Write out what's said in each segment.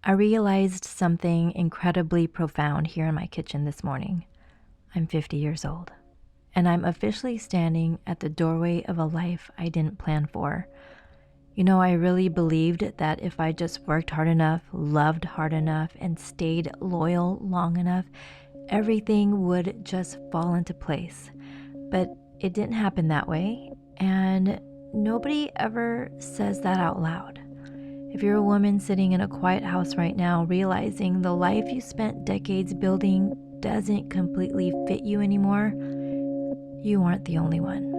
I realized something incredibly profound here in my kitchen this morning. I'm 50 years old, and I'm officially standing at the doorway of a life I didn't plan for. I really believed that if I just worked hard enough, loved hard enough, and stayed loyal long enough, everything would just fall into place. But it didn't happen that way, and nobody ever says that out loud. If you're a woman sitting in a quiet house right now, realizing the life you spent decades building doesn't completely fit you anymore, you aren't the only one.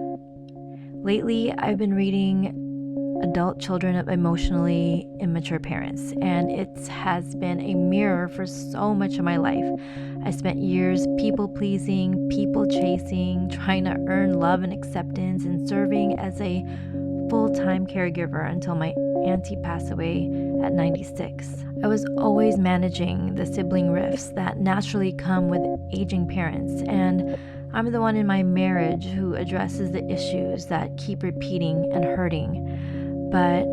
Lately, I've been reading Adult Children of Emotionally Immature Parents, and it has been a mirror for so much of my life. I spent years people pleasing, people chasing, trying to earn love and acceptance, and serving as a full-time caregiver until my auntie passed away at 96. I was always managing the sibling rifts that naturally come with aging parents, and I'm the one in my marriage who addresses the issues that keep repeating and hurting. But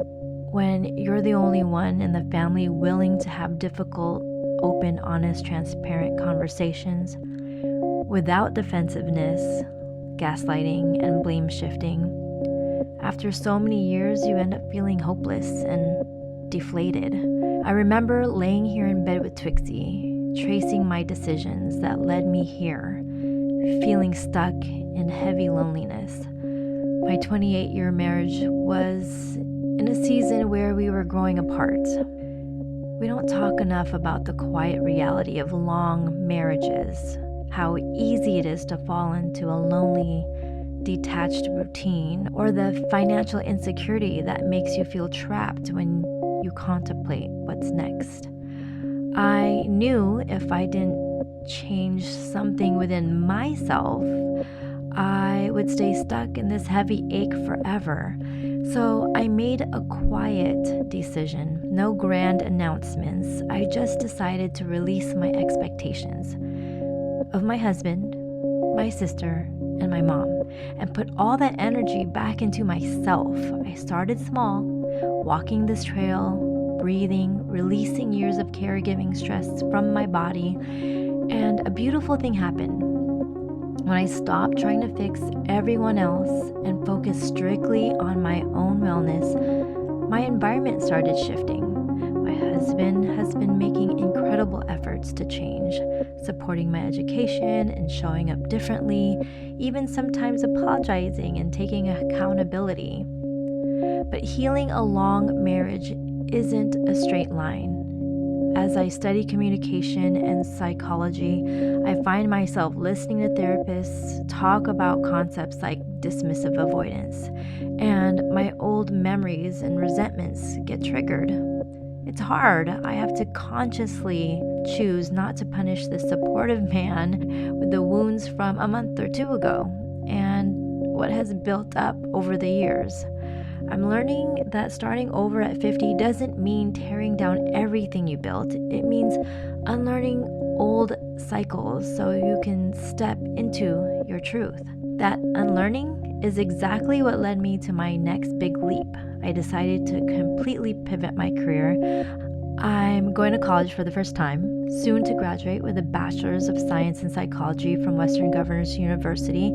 when you're the only one in the family willing to have difficult, open, honest, transparent conversations without defensiveness, gaslighting, and blame shifting, after so many years, you end up feeling hopeless and deflated. I remember laying here in bed with Twixie, tracing my decisions that led me here, feeling stuck in heavy loneliness. My 28-year marriage was in a season where we were growing apart. We don't talk enough about the quiet reality of long marriages, how easy it is to fall into a lonely, detached routine, or the financial insecurity that makes you feel trapped when you contemplate what's next. I knew if I didn't change something within myself, I would stay stuck in this heavy ache forever. So I made a quiet decision, no grand announcements. I just decided to release my expectations of my husband, my sister, and my mom, and put all that energy back into myself. I started small, walking this trail, breathing, releasing years of caregiving stress from my body, and a beautiful thing happened. When I stopped trying to fix everyone else and focused strictly on my own wellness, my environment started shifting. My husband has been making incredible efforts to change, supporting my education and showing up differently, even sometimes apologizing and taking accountability. But healing a long marriage isn't a straight line. As I study communication and psychology, I find myself listening to therapists talk about concepts like dismissive avoidance, and my old memories and resentments get triggered. It's hard. I have to consciously choose not to punish the supportive man with the wounds from a month or two ago and what has built up over the years. I'm learning that starting over at 50 doesn't mean tearing down everything you built. It means unlearning old cycles so you can step into your truth. That unlearning is exactly what led me to my next big leap. I decided to completely pivot my career. I'm going to college for the first time, soon to graduate with a Bachelor's of Science in Psychology from Western Governors University,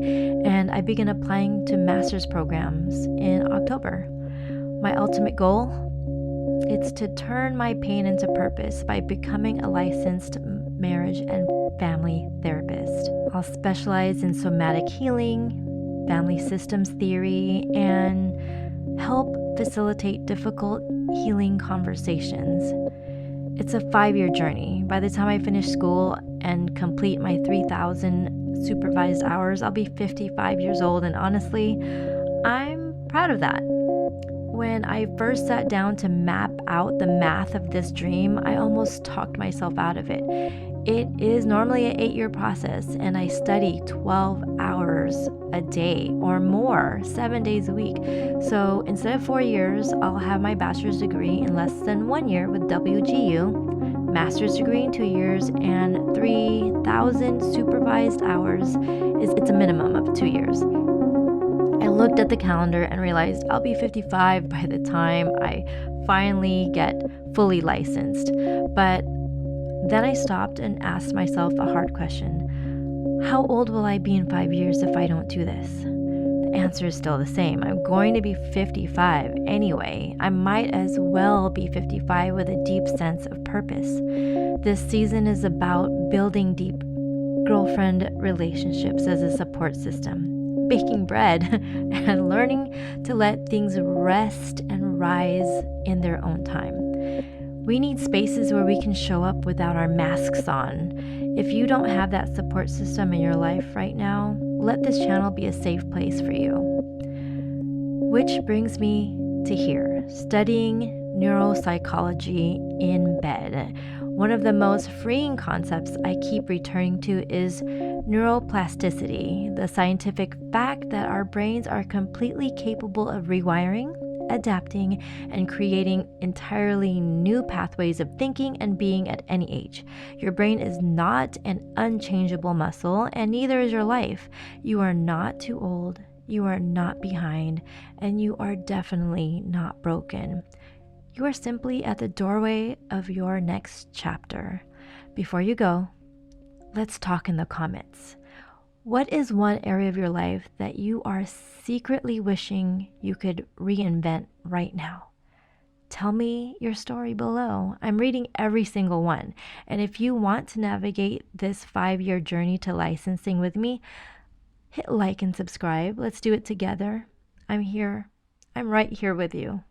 and I begin applying to master's programs in October. My ultimate goal? It's to turn my pain into purpose by becoming a licensed marriage and family therapist. I'll specialize in somatic healing, family systems theory, and help facilitate difficult healing conversations. It's a 5-year journey. By the time I finish school and complete my 3,000 supervised hours, I'll be 55 years old, and honestly, I'm proud of that. When I first sat down to map out the math of this dream, I almost talked myself out of it. It is normally an 8-year process, and I study 12 hours a day or more, 7 days a week. So instead of 4 years, I'll have my bachelor's degree in less than 1 year with WGU, master's degree in 2 years, and 3,000 supervised hours. It's a minimum of 2 years. I looked at the calendar and realized I'll be 55 by the time I finally get fully licensed. But then I stopped and asked myself a hard question. How old will I be in 5 years if I don't do this? The answer is still the same. I'm going to be 55 anyway. I might as well be 55 with a deep sense of purpose. This season is about building deep girlfriend relationships as a support system, baking bread, and learning to let things rest and rise in their own time. We need spaces where we can show up without our masks on. If you don't have that support system in your life right now, let this channel be a safe place for you. Which brings me to here, studying neuropsychology in bed. One of the most freeing concepts I keep returning to is neuroplasticity, the scientific fact that our brains are completely capable of rewiring, adapting, and creating entirely new pathways of thinking and being at any age. Your brain is not an unchangeable muscle, and neither is your life. You are not too old, you are not behind, and you are definitely not broken. You are simply at the doorway of your next chapter. Before you go, let's talk in the comments. What is one area of your life that you are secretly wishing you could reinvent right now? Tell me your story below. I'm reading every single one. And if you want to navigate this 5-year journey to licensing with me, hit like and subscribe. Let's do it together. I'm here. I'm right here with you.